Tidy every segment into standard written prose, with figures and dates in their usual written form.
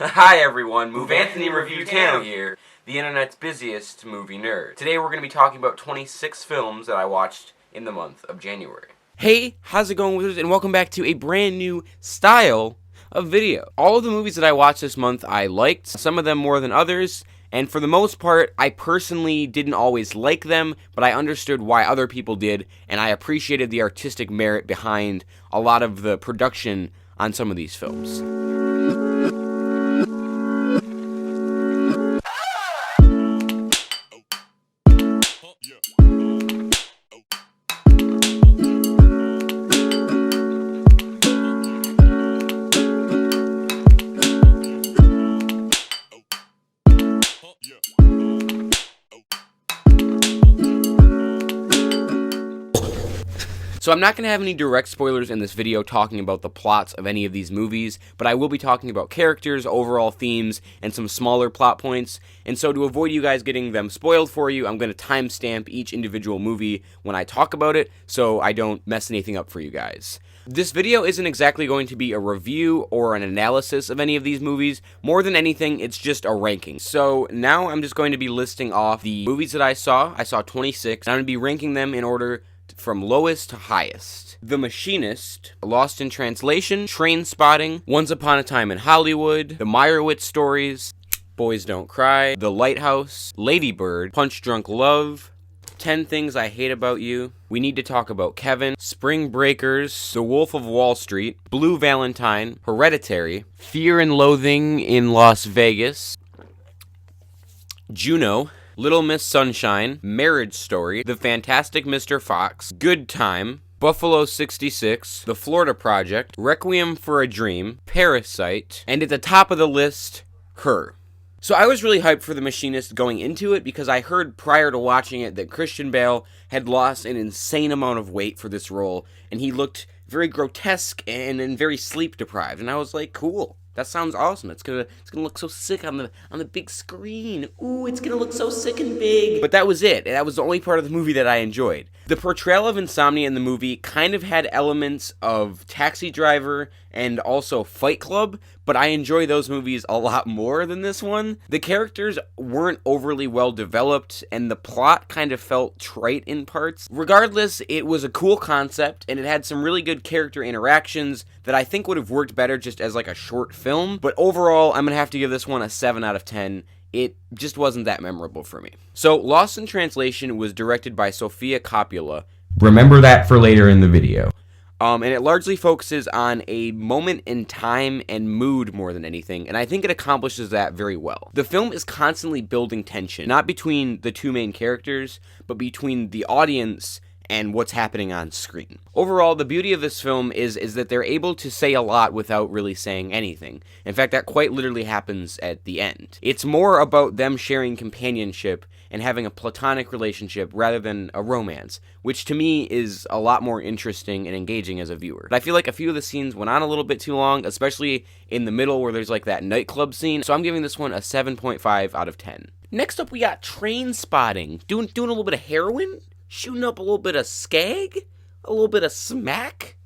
Hi everyone, Move Anthony Review Tano here, the internet's busiest movie nerd. Today we're going to be talking about 26 films that I watched in the month of January. Hey, how's it going, Wizards, and welcome back to a brand new style of video. All of the movies that I watched this month I liked, some of them more than others, and for the most part, I personally didn't always like them, but I understood why other people did, and I appreciated the artistic merit behind a lot of the production on some of these films. So I'm not going to have any direct spoilers in this video talking about the plots of any of these movies, but I will be talking about characters, overall themes, and some smaller plot points. And so to avoid you guys getting them spoiled for you, I'm going to timestamp each individual movie when I talk about it, so I don't mess anything up for you guys. This video isn't exactly going to be a review or an analysis of any of these movies. More than anything, it's just a ranking. So now I'm just going to be listing off the movies that I saw. I saw 26, and I'm going to be ranking them in order from lowest to highest. The Machinist, Lost in Translation, Trainspotting, Once Upon a Time in Hollywood, The Meyerowitz Stories, Boys Don't Cry, The Lighthouse, Ladybird, Punch Drunk Love, 10 Things I Hate About You, We Need to Talk About Kevin, Spring Breakers, The Wolf of Wall Street, Blue Valentine, Hereditary, Fear and Loathing in Las Vegas, Juno, Little Miss Sunshine, Marriage Story, The Fantastic Mr. Fox, Good Time, Buffalo 66, The Florida Project, Requiem for a Dream, Parasite, and at the top of the list, Her. So I was really hyped for The Machinist going into it because I heard prior to watching it that Christian Bale had lost an insane amount of weight for this role, and he looked very grotesque and very sleep deprived, and I was like, cool. That sounds awesome. It's gonna look so sick on the big screen. Ooh, it's gonna look so sick and big. But that was it. That was the only part of the movie that I enjoyed. The portrayal of insomnia in the movie kind of had elements of Taxi Driver and also Fight Club, but I enjoy those movies a lot more than this one. The characters weren't overly well developed, and the plot kind of felt trite in parts. Regardless, it was a cool concept, and it had some really good character interactions that I think would have worked better just as like a short film, but overall, I'm gonna have to give this one a 7 out of 10. It just wasn't that memorable for me. So, Lost in Translation was directed by Sofia Coppola. Remember that for later in the video. And it largely focuses on a moment in time and mood more than anything, and I think it accomplishes that very well. The film is constantly building tension, not between the two main characters, but between the audience and what's happening on screen. Overall, the beauty of this film is that they're able to say a lot without really saying anything. In fact, that quite literally happens at the end. It's more about them sharing companionship and having a platonic relationship rather than a romance, which to me is a lot more interesting and engaging as a viewer. But I feel like a few of the scenes went on a little bit too long, especially in the middle where there's like that nightclub scene, so I'm giving this one a 7.5 out of 10. Next up, we got Trainspotting. Doing a little bit of heroin? Shooting up a little bit of skag? A little bit of smack?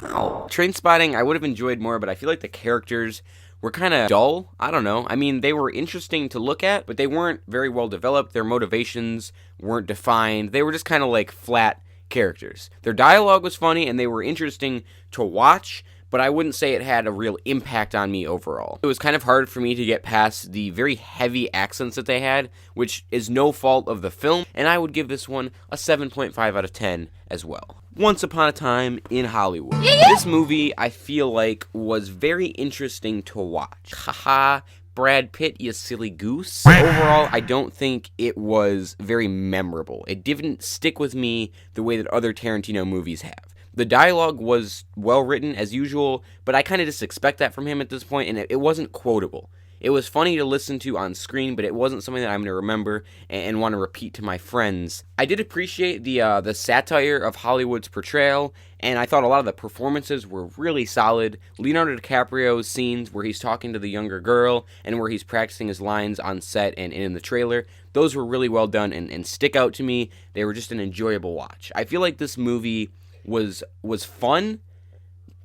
Ow. Trainspotting I would have enjoyed more, but I feel like the characters were kind of dull. I don't know. I mean, they were interesting to look at, but they weren't very well developed. Their motivations weren't defined. They were just kind of like flat characters. Their dialogue was funny, and they were interesting to watch, but I wouldn't say it had a real impact on me overall. It was kind of hard for me to get past the very heavy accents that they had, which is no fault of the film, and I would give this one a 7.5 out of 10 as well. Once Upon a Time in Hollywood. This movie, I feel like, was very interesting to watch. Haha, Brad Pitt, you silly goose. Overall, I don't think it was very memorable. It didn't stick with me the way that other Tarantino movies have. The dialogue was well written as usual, but I kind of just expect that from him at this point, and it wasn't quotable. It was funny to listen to on screen, but it wasn't something that I'm going to remember and want to repeat to my friends. I did appreciate the satire of Hollywood's portrayal, and I thought a lot of the performances were really solid. Leonardo DiCaprio's scenes where he's talking to the younger girl and where he's practicing his lines on set and in the trailer, those were really well done and stick out to me. They were just an enjoyable watch. I feel like this movie was fun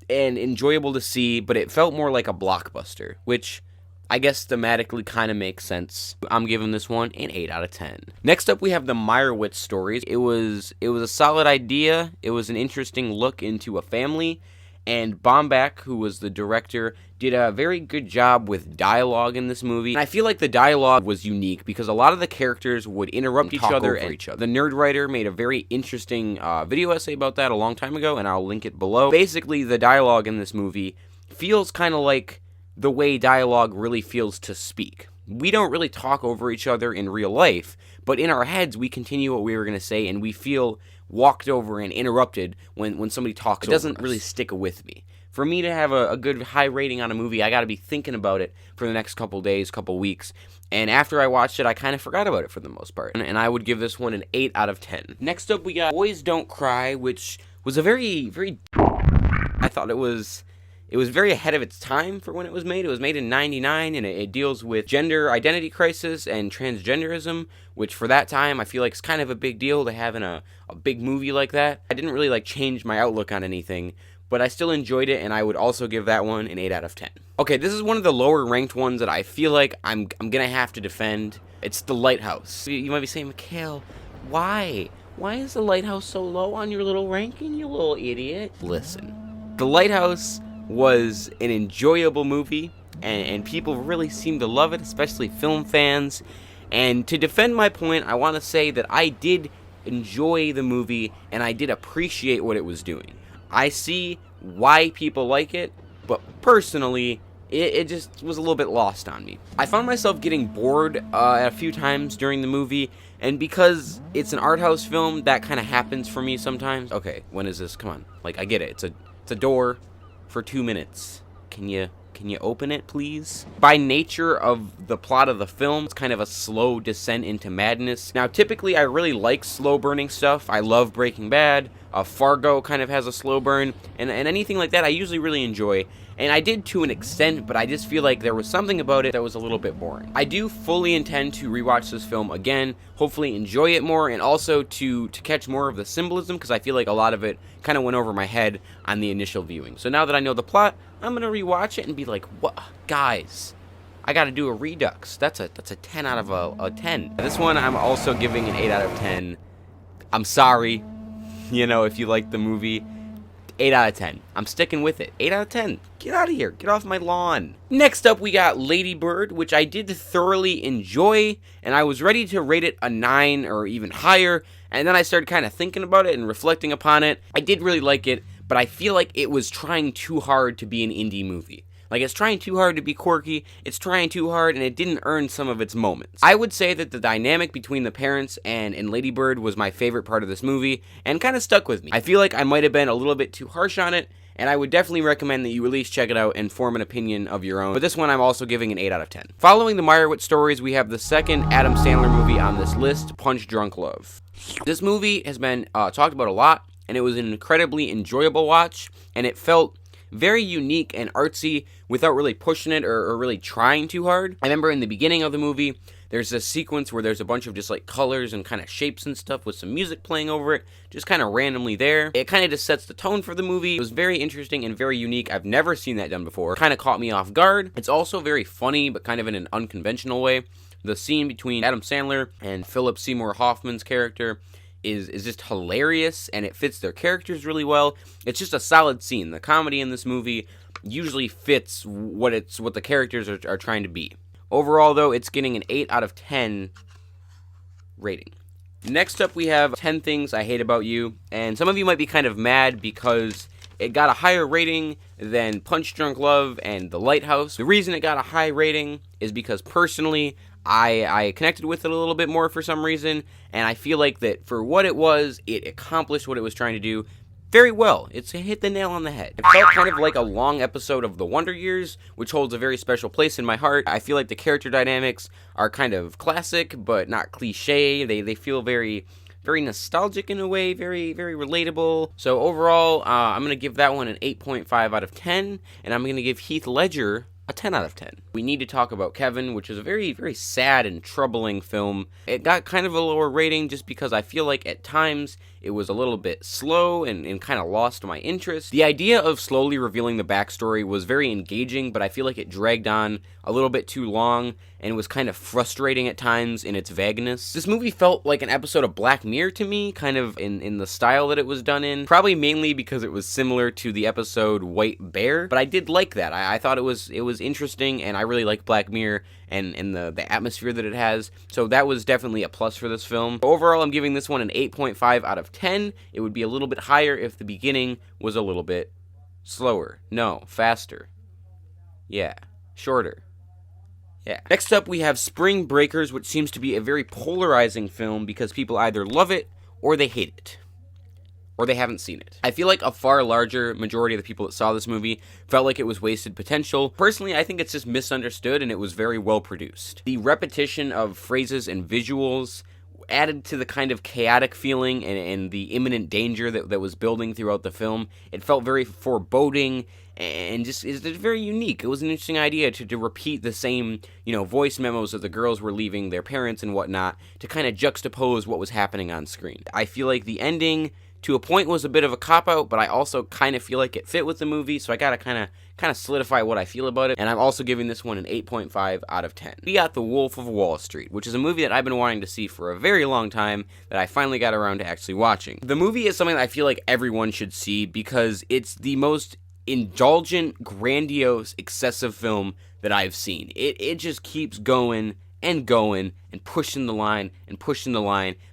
and enjoyable to see, but it felt more like a blockbuster, which I guess thematically kind of makes sense. I'm giving this one an 8 out of 10. Next up, we have the Meyerowitz stories. It was a solid idea. It was an interesting look into a family, and Baumbach, who was the director, did a very good job with dialogue in this movie. And I feel like the dialogue was unique because a lot of the characters would interrupt each other and each other. The Nerd Writer made a very interesting video essay about that a long time ago, and I'll link it below. Basically, the dialogue in this movie feels kind of like the way dialogue really feels to speak. We don't really talk over each other in real life, but in our heads, we continue what we were going to say, and we feel walked over and interrupted when somebody talks over us. It doesn't really stick with me. For me to have a good high rating on a movie, I got to be thinking about it for the next couple days, couple weeks. And after I watched it, I kind of forgot about it for the most part. And I would give this one an 8 out of 10. Next up, we got Boys Don't Cry, which was a very I thought it was very ahead of its time for when it was made. It was made in 99, and it deals with gender identity crisis and transgenderism, which for that time I feel like is kind of a big deal to have in a big movie like that. I didn't really change my outlook on anything, but I still enjoyed it, and I would also give that one an 8 out of 10. Okay, this is one of the lower ranked ones that I feel like I'm gonna have to defend. It's The Lighthouse. You might be saying, Mikhail, why? Why is The Lighthouse so low on your little ranking, you little idiot? Listen, The Lighthouse was an enjoyable movie, and people really seem to love it, especially film fans. And to defend my point, I want to say that I did enjoy the movie, and I did appreciate what it was doing. I see why people like it, but personally, it just was a little bit lost on me. I found myself getting bored a few times during the movie, and because it's an art house film, that kind of happens for me sometimes. Okay, when is this? Come on. I get it. It's a door for 2 minutes. Can you open it, please? By nature of the plot of the film, it's kind of a slow descent into madness. Now, typically, I really like slow-burning stuff. I love Breaking Bad. Fargo kind of has a slow burn, and anything like that I usually really enjoy. And I did to an extent, but I just feel like there was something about it that was a little bit boring. I do fully intend to rewatch this film again, hopefully enjoy it more, and also to catch more of the symbolism, because I feel like a lot of it kind of went over my head on the initial viewing. So now that I know the plot, I'm going to rewatch it and be like, what? Guys, I got to do a redux. That's a 10 out of a 10. This one I'm also giving an 8 out of 10. I'm sorry, if you like the movie. 8 out of 10. I'm sticking with it. 8 out of 10. Get out of here. Get off my lawn. Next up, we got Ladybird, which I did thoroughly enjoy, and I was ready to rate it a 9 or even higher, and then I started kind of thinking about it and reflecting upon it. I did really like it, but I feel like it was trying too hard to be an indie movie. It's trying too hard to be quirky, it's trying too hard, and it didn't earn some of its moments. I would say that the dynamic between the parents and Ladybird was my favorite part of this movie, and kind of stuck with me. I feel like I might have been a little bit too harsh on it, and I would definitely recommend that you at least check it out and form an opinion of your own. But this one I'm also giving an 8 out of 10. Following the Meyerowitz stories, we have the second Adam Sandler movie on this list, Punch Drunk Love. This movie has been talked about a lot, and it was an incredibly enjoyable watch, and it felt very unique and artsy without really pushing it or really trying too hard. I remember in the beginning of the movie, there's this sequence where there's a bunch of just colors and kind of shapes and stuff with some music playing over it, just kind of randomly there. It kind of just sets the tone for the movie. It was very interesting and very unique. I've never seen that done before. Kind of caught me off guard. It's also very funny, but kind of in an unconventional way. The scene between Adam Sandler and Philip Seymour Hoffman's character is just hilarious, and it fits their characters really well. It's just a solid scene. The comedy in this movie usually fits what the characters are trying to be. Overall, though, it's getting an 8 out of 10 rating. Next up, we have 10 Things I Hate About You, and some of you might be kind of mad because it got a higher rating than Punch Drunk Love and The Lighthouse. The reason it got a high rating is because personally, I connected with it a little bit more for some reason, and I feel like that for what it was, it accomplished what it was trying to do very well. It's hit the nail on the head. It felt kind of like a long episode of The Wonder Years, which holds a very special place in my heart. I feel like the character dynamics are kind of classic, but not cliche. They feel very nostalgic in a way, very relatable. So overall, I'm going to give that one an 8.5 out of 10, and I'm going to give Heath Ledger a 10 out of 10. We need to talk about Kevin, which is a very sad and troubling film. It got kind of a lower rating just because I feel like at times it was a little bit slow and kind of lost my interest. The idea of slowly revealing the backstory was very engaging, but I feel like it dragged on a little bit too long and was kind of frustrating at times in its vagueness. This movie felt like an episode of Black Mirror to me, kind of in the style that it was done in, probably mainly because it was similar to the episode White Bear, but I did like that. I thought it was interesting, and I really like Black Mirror and the atmosphere that it has, so that was definitely a plus for this film. Overall, I'm giving this one an 8.5 out of 10. It would be a little bit higher if the beginning was a little bit slower. No, faster. Yeah, shorter. Yeah. Next up, we have Spring Breakers, which seems to be a very polarizing film because people either love it or they hate it. Or they haven't seen it. I feel like a far larger majority of the people that saw this movie felt like it was wasted potential. Personally, I think it's just misunderstood and it was very well produced. The repetition of phrases and visuals added to the kind of chaotic feeling and the imminent danger that was building throughout the film. It felt very foreboding and just is very unique. It was an interesting idea to repeat the same, voice memos that the girls were leaving their parents and whatnot to kind of juxtapose what was happening on screen. I feel like the ending, to a point, was a bit of a cop-out, but I also kind of feel like it fit with the movie, so I gotta kind of solidify what I feel about it, and I'm also giving this one an 8.5 out of 10. We got The Wolf of Wall Street, which is a movie that I've been wanting to see for a very long time that I finally got around to actually watching. The movie is something that I feel like everyone should see because it's the most indulgent, grandiose, excessive film that I've seen. It just keeps going and going and pushing the line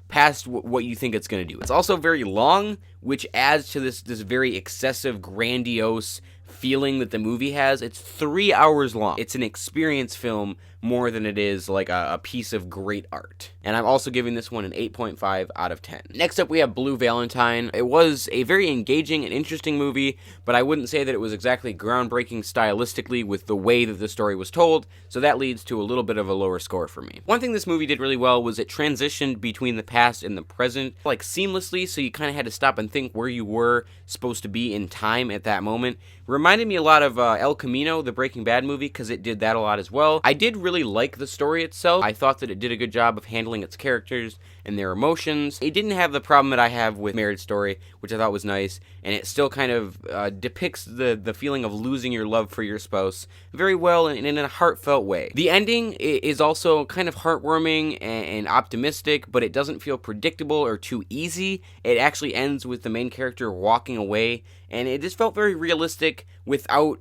past what you think it's going to do. It's also very long, which adds to this very excessive, grandiose feeling that the movie has. It's 3 hours long. It's an experience film more than it is like a piece of great art. And I'm also giving this one an 8.5 out of 10. Next up, we have Blue Valentine. It was a very engaging and interesting movie, but I wouldn't say that it was exactly groundbreaking stylistically with the way that the story was told, so that leads to a little bit of a lower score for me. One thing this movie did really well was it transitioned between the past and the present, like seamlessly, so you kind of had to stop and think where you were supposed to be in time at that moment. Reminded me a lot of El Camino, the Breaking Bad movie, because it did that a lot as well. I did really like the story itself. I thought that it did a good job of handling its characters and their emotions. It didn't have the problem that I have with Marriage Story, which I thought was nice, and it still kind of depicts the feeling of losing your love for your spouse very well and in a heartfelt way. The ending is also kind of heartwarming and optimistic, but it doesn't feel predictable or too easy. It actually ends with the main character walking away, and it just felt very realistic without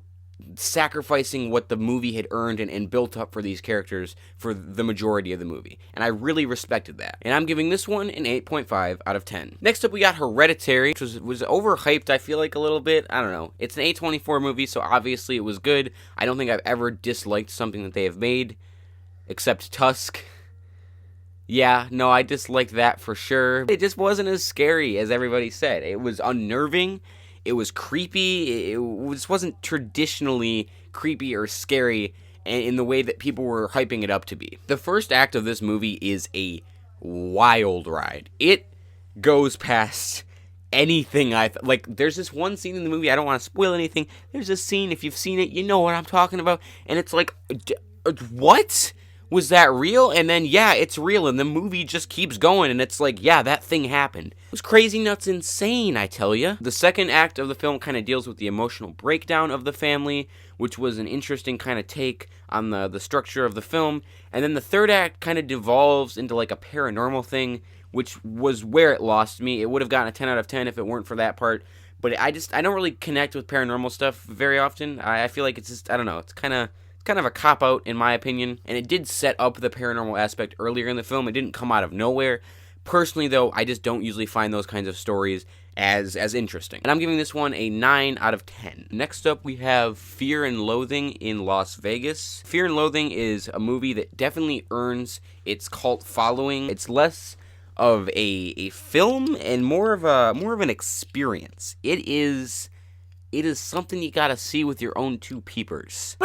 sacrificing what the movie had earned and built up for these characters for the majority of the movie. And I really respected that. And I'm giving this one an 8.5 out of 10. Next up, we got Hereditary, which was overhyped, I feel like, a little bit. I don't know. It's an A24 movie, so obviously it was good. I don't think I've ever disliked something that they have made, except Tusk. Yeah, no, I disliked that for sure. It just wasn't as scary as everybody said. It was unnerving. It was creepy. It just wasn't traditionally creepy or scary in the way that people were hyping it up to be. The first act of this movie is a wild ride. It goes past anything like. There's this one scene in the movie, I don't want to spoil anything. There's this scene, if you've seen it, you know what I'm talking about. And it's like, what? Was that real? And then, yeah, it's real, and the movie just keeps going, and it's like, yeah, that thing happened. It was crazy nuts insane, I tell ya. The second act of the film kind of deals with the emotional breakdown of the family, which was an interesting kind of take on the structure of the film. And then the third act kind of devolves into like a paranormal thing, which was where it lost me. It would have gotten a 10 out of 10 if it weren't for that part. But I don't really connect with paranormal stuff very often. I feel like it's just, I don't know, it's kind of a cop-out in my opinion, and it did set up the paranormal aspect earlier in the film. It didn't come out of nowhere. Personally, though, I just don't usually find those kinds of stories as interesting. And I'm giving this one a 9 out of 10. Next up, we have Fear and Loathing in Las Vegas. Fear and Loathing is a movie that definitely earns its cult following. It's less of a film and more of an experience. It is something you gotta see with your own two peepers.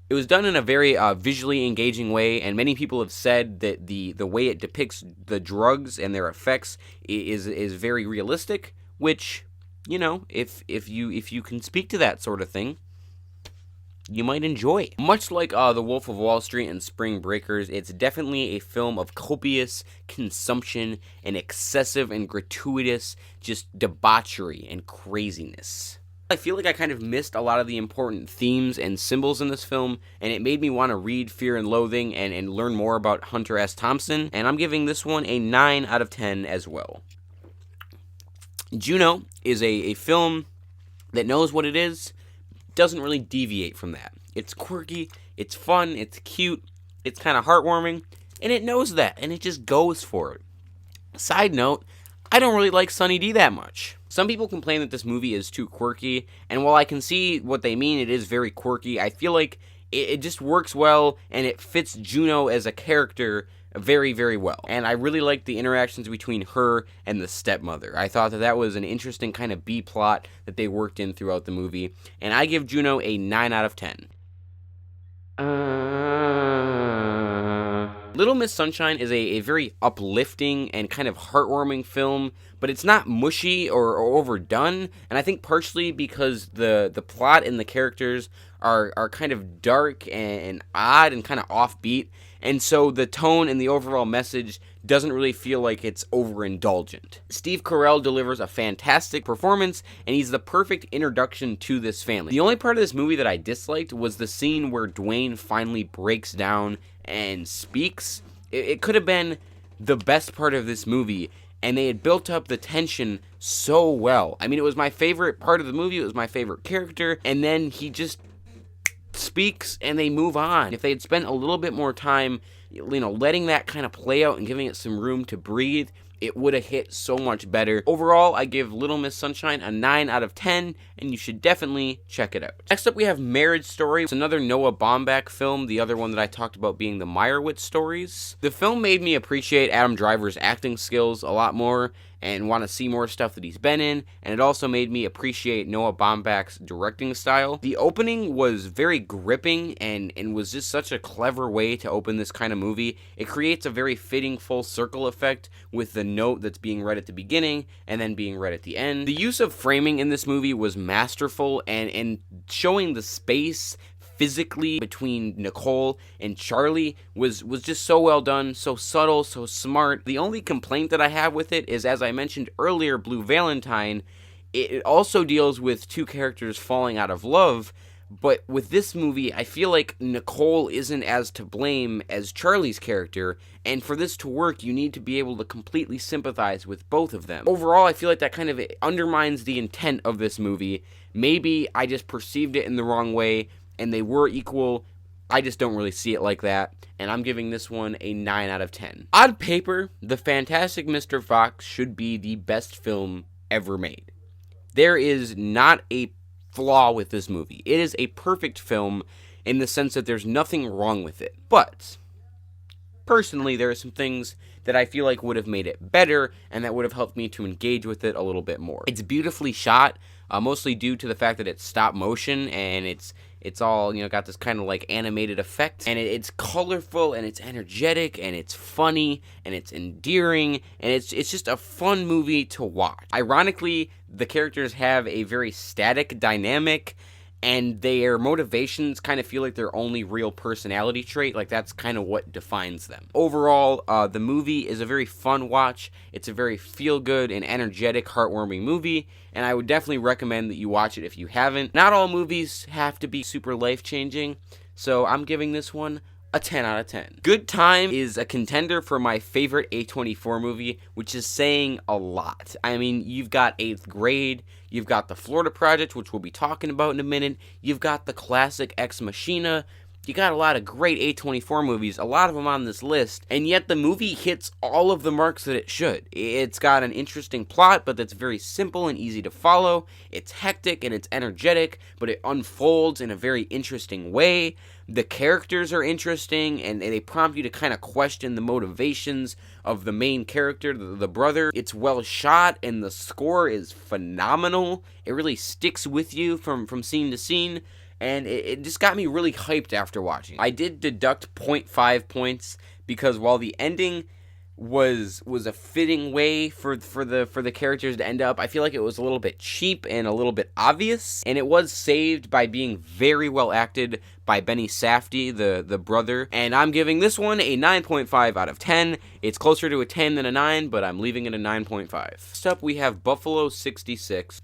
It was done in a very visually engaging way, and many people have said that the way it depicts the drugs and their effects is very realistic, which, if you can speak to that sort of thing, you might enjoy. Much like The Wolf of Wall Street and Spring Breakers, it's definitely a film of copious consumption and excessive and gratuitous just debauchery and craziness. I feel like I kind of missed a lot of the important themes and symbols in this film, and it made me want to read Fear and Loathing and learn more about Hunter S. Thompson, and I'm giving this one a 9 out of 10 as well. Juno is a film that knows what it is, doesn't really deviate from that. It's quirky, it's fun, it's cute, it's kind of heartwarming, and it knows that, and it just goes for it. Side note, I don't really like Sunny D that much. Some people complain that this movie is too quirky, and while I can see what they mean, it is very quirky, I feel like it just works well, and it fits Juno as a character very, very well. And I really liked the interactions between her and the stepmother. I thought that was an interesting kind of B-plot that they worked in throughout the movie, and I give Juno a 9 out of 10. Little Miss Sunshine is a very uplifting and kind of heartwarming film, but it's not mushy or overdone, and I think partially because the plot and the characters are kind of dark and odd and kind of offbeat, and so the tone and the overall message doesn't really feel like it's overindulgent. Steve Carell delivers a fantastic performance, and he's the perfect introduction to this family. The only part of this movie that I disliked was the scene where Dwayne finally breaks down and speaks. It could have been the best part of this movie, and they had built up the tension so well. I mean, it was my favorite part of the movie, it was my favorite character, and then he just speaks and they move on. If they had spent a little bit more time, letting that kind of play out and giving it some room to breathe, it would have hit so much better. Overall, I give Little Miss Sunshine a 9 out of 10, and you should definitely check it out. Next up, we have Marriage Story. It's another Noah Baumbach film, the other one that I talked about being the Meyerowitz stories. The film made me appreciate Adam Driver's acting skills a lot more and want to see more stuff that he's been in, and it also made me appreciate Noah Baumbach's directing style. The opening was very gripping and was just such a clever way to open this kind of movie. It creates a very fitting full circle effect with the note that's being read at the beginning and then being read at the end. The use of framing in this movie was masterful, and showing the space physically between Nicole and Charlie was just so well done, so subtle, so smart. The only complaint that I have with it is, as I mentioned earlier, Blue Valentine, it also deals with two characters falling out of love, but with this movie, I feel like Nicole isn't as to blame as Charlie's character, and for this to work, you need to be able to completely sympathize with both of them. Overall, I feel like that kind of undermines the intent of this movie. Maybe I just perceived it in the wrong way, and they were equal. I just don't really see it like that, and I'm giving this one a 9 out of 10. On paper, The Fantastic Mr. Fox should be the best film ever made. There is not a flaw with this movie. It is a perfect film in the sense that there's nothing wrong with it. But personally, there are some things that I feel like would have made it better and that would have helped me to engage with it a little bit more. It's beautifully shot, mostly due to the fact that it's stop motion and it's all, got this kind of like animated effect, and it's colorful and it's energetic and it's funny and it's endearing, and it's just a fun movie to watch. Ironically, the characters have a very static dynamic, and their motivations kind of feel like their only real personality trait. Like, that's kind of what defines them. Overall, the movie is a very fun watch. It's a very feel-good and energetic, heartwarming movie, and I would definitely recommend that you watch it if you haven't. Not all movies have to be super life-changing, so I'm giving this one a 10 out of 10. Good Time is a contender for my favorite A24 movie, which is saying a lot. I mean, you've got 8th Grade, you've got The Florida Project, which we'll be talking about in a minute, you've got the classic Ex Machina, you got a lot of great A24 movies, a lot of them on this list, and yet the movie hits all of the marks that it should. It's got an interesting plot, but that's very simple and easy to follow. It's hectic and it's energetic, but it unfolds in a very interesting way. The characters are interesting, and they prompt you to kind of question the motivations of the main character, the brother. It's well shot, and the score is phenomenal. It really sticks with you from scene to scene, and it just got me really hyped after watching. I did deduct 0.5 points, because while the ending was a fitting way for the characters to end up. I feel like it was a little bit cheap and a little bit obvious, and it was saved by being very well acted by Benny Safdie, the brother. And I'm giving this one a 9.5 out of 10. It's closer to a 10 than a 9, but I'm leaving it a 9.5. Next up, we have Buffalo 66.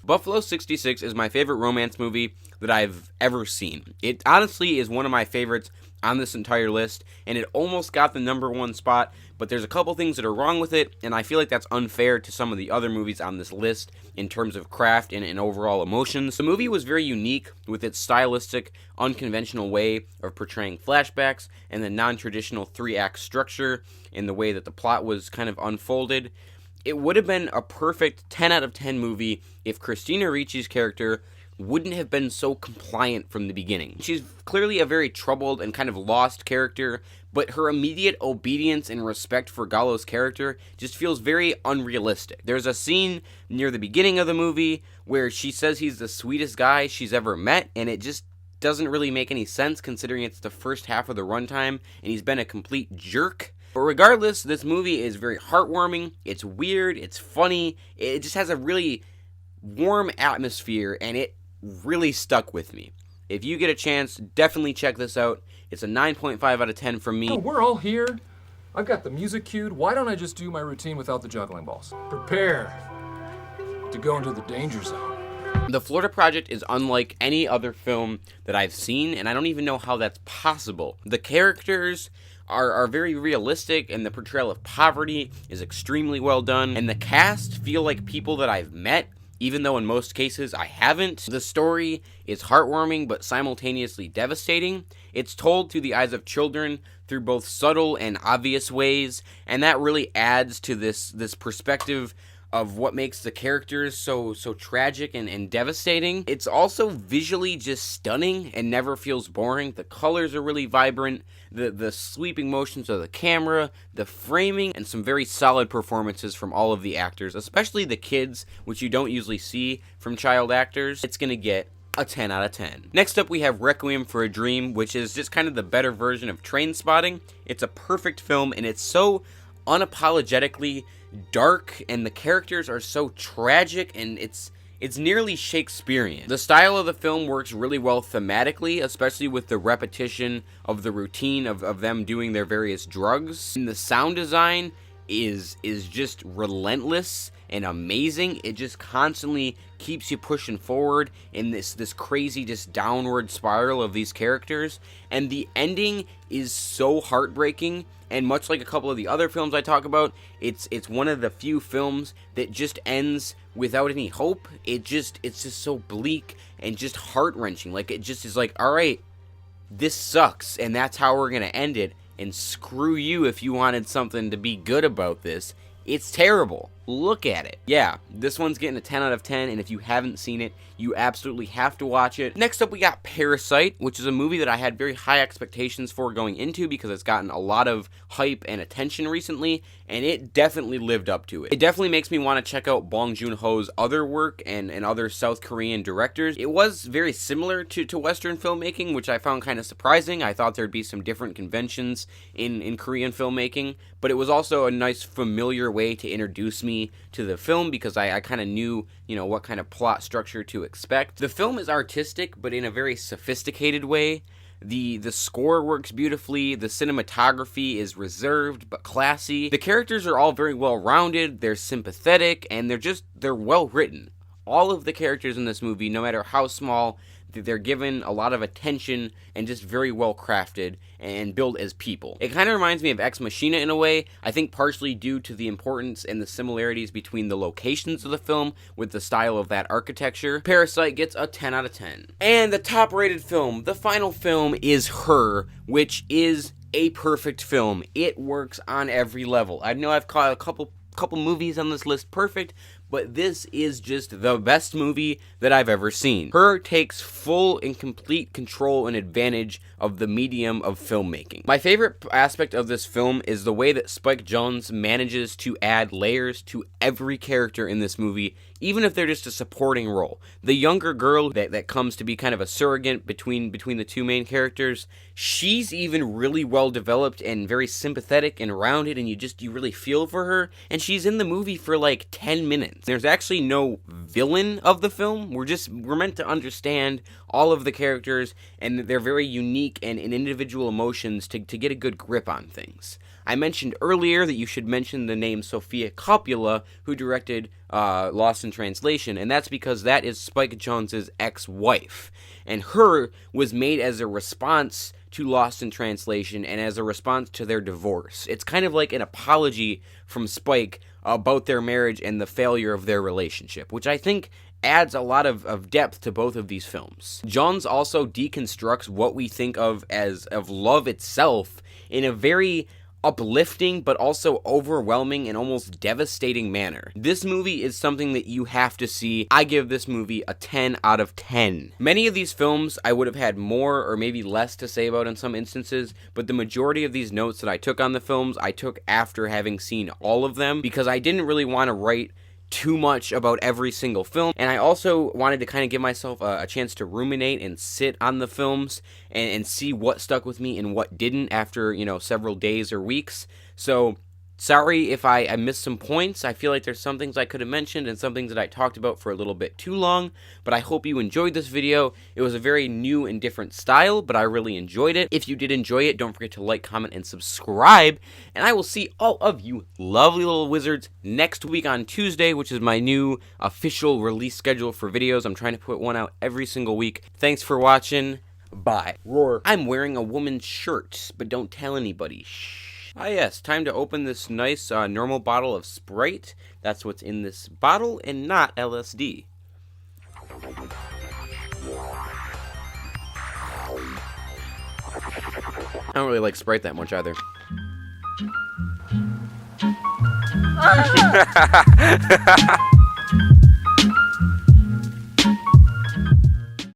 Buffalo 66 is my favorite romance movie that I've ever seen. It honestly is one of my favorites on this entire list, and it almost got the #1 spot, but there's a couple things that are wrong with it, and I feel like that's unfair to some of the other movies on this list in terms of craft and overall emotions. The movie was very unique with its stylistic, unconventional way of portraying flashbacks and the non-traditional 3-act structure in the way that the plot was kind of unfolded. It would have been a perfect 10 out of 10 movie if Christina Ricci's character wouldn't have been so compliant from the beginning. She's clearly a very troubled and kind of lost character, but her immediate obedience and respect for Gallo's character just feels very unrealistic. There's a scene near the beginning of the movie where she says he's the sweetest guy she's ever met, and it just doesn't really make any sense considering it's the first half of the runtime and he's been a complete jerk. But regardless, this movie is very heartwarming, it's weird, it's funny, it just has a really warm atmosphere, and it really stuck with me. If you get a chance, definitely check this out. It's a 9.5 out of 10 from me. Oh, we're all here. I've got the music cued. Why don't I just do my routine without the juggling balls? Prepare to go into the danger zone. The Florida Project is unlike any other film that I've seen, and I don't even know how that's possible. The characters are very realistic, and the portrayal of poverty is extremely well done, and the cast feel like people that I've met, even though in most cases I haven't. The story is heartwarming but simultaneously devastating. It's told through the eyes of children through both subtle and obvious ways, and that really adds to this perspective of what makes the characters so tragic and devastating. It's also visually just stunning and never feels boring. The colors are really vibrant, the sweeping motions of the camera, the framing, and some very solid performances from all of the actors, especially the kids, which you don't usually see from child actors. It's gonna get a 10 out of 10. Next up, we have Requiem for a Dream, which is just kind of the better version of Trainspotting. It's a perfect film, and it's so unapologetically dark, and the characters are so tragic, and it's nearly Shakespearean. The style of the film works really well thematically, especially with the repetition of the routine of them doing their various drugs. And the sound design is just relentless and amazing. It just constantly keeps you pushing forward in this crazy just downward spiral of these characters, and the ending is so heartbreaking. And much like a couple of the other films I talk about, it's one of the few films that just ends without any hope. It's just so bleak and just heart-wrenching. Like, it just is like, all right, this sucks, and that's how we're gonna end it. And screw you if you wanted something to be good about this. It's terrible. Look at it. Yeah, this one's getting a 10 out of 10, and if you haven't seen it, you absolutely have to watch it. Next up, we got Parasite, which is a movie that I had very high expectations for going into because it's gotten a lot of hype and attention recently, and it definitely lived up to it. It definitely makes me want to check out Bong Joon-ho's other work and other South Korean directors. It was very similar to Western filmmaking, which I found kind of surprising. I thought there'd be some different conventions in Korean filmmaking, but it was also a nice familiar way to introduce me to the film because I kind of knew, what kind of plot structure to expect. The film is artistic, but in a very sophisticated way. The score works beautifully, the cinematography is reserved but classy. The characters are all very well rounded, they're sympathetic, and they're well written. All of the characters in this movie, no matter how small, they're given a lot of attention and just very well crafted and built as people. It kind of reminds me of Ex Machina in a way, I think partially due to the importance and the similarities between the locations of the film with the style of that architecture. Parasite gets a 10 out of 10. And the top rated film, the final film, is Her, which is a perfect film. It works on every level. I know I've called a couple movies on this list perfect, but this is just the best movie that I've ever seen. Her takes full and complete control and advantage of the medium of filmmaking. My favorite aspect of this film is the way that Spike Jonze manages to add layers to every character in this movie, even if they're just a supporting role. The younger girl that comes to be kind of a surrogate between the two main characters, she's even really well developed and very sympathetic and rounded, and you really feel for her, and she's in the movie for like 10 minutes. There's actually no villain of the film. We're meant to understand all of the characters and their very unique and individual emotions to get a good grip on things. I mentioned earlier that you should mention the name Sofia Coppola, who directed Lost in Translation, and that's because that is Spike Jonze's ex-wife, and her was made as a response to Lost in Translation and as a response to their divorce. It's kind of like an apology from Spike about their marriage and the failure of their relationship, which I think adds a lot of depth to both of these films. Jonze also deconstructs what we think of as love itself in a very uplifting but also overwhelming and almost devastating manner. This movie is something that you have to see. I give this movie a 10 out of 10. Many of these films I would have had more or maybe less to say about in some instances, but the majority of these notes that I took on the films I took after having seen all of them, because I didn't really want to write too much about every single film, and I also wanted to kind of give myself a chance to ruminate and sit on the films and see what stuck with me and what didn't after, several days or weeks. So sorry if I missed some points. I feel like there's some things I could have mentioned and some things that I talked about for a little bit too long, but I hope you enjoyed this video. It was a very new and different style, but I really enjoyed it. If you did enjoy it, don't forget to like, comment, and subscribe, and I will see all of you lovely little wizards next week on Tuesday, which is my new official release schedule for videos. I'm trying to put one out every single week. Thanks for watching. Bye. Roar. I'm wearing a woman's shirt, but don't tell anybody. Shh. Ah yes, time to open this nice normal bottle of Sprite. That's what's in this bottle and not LSD. I don't really like Sprite that much either.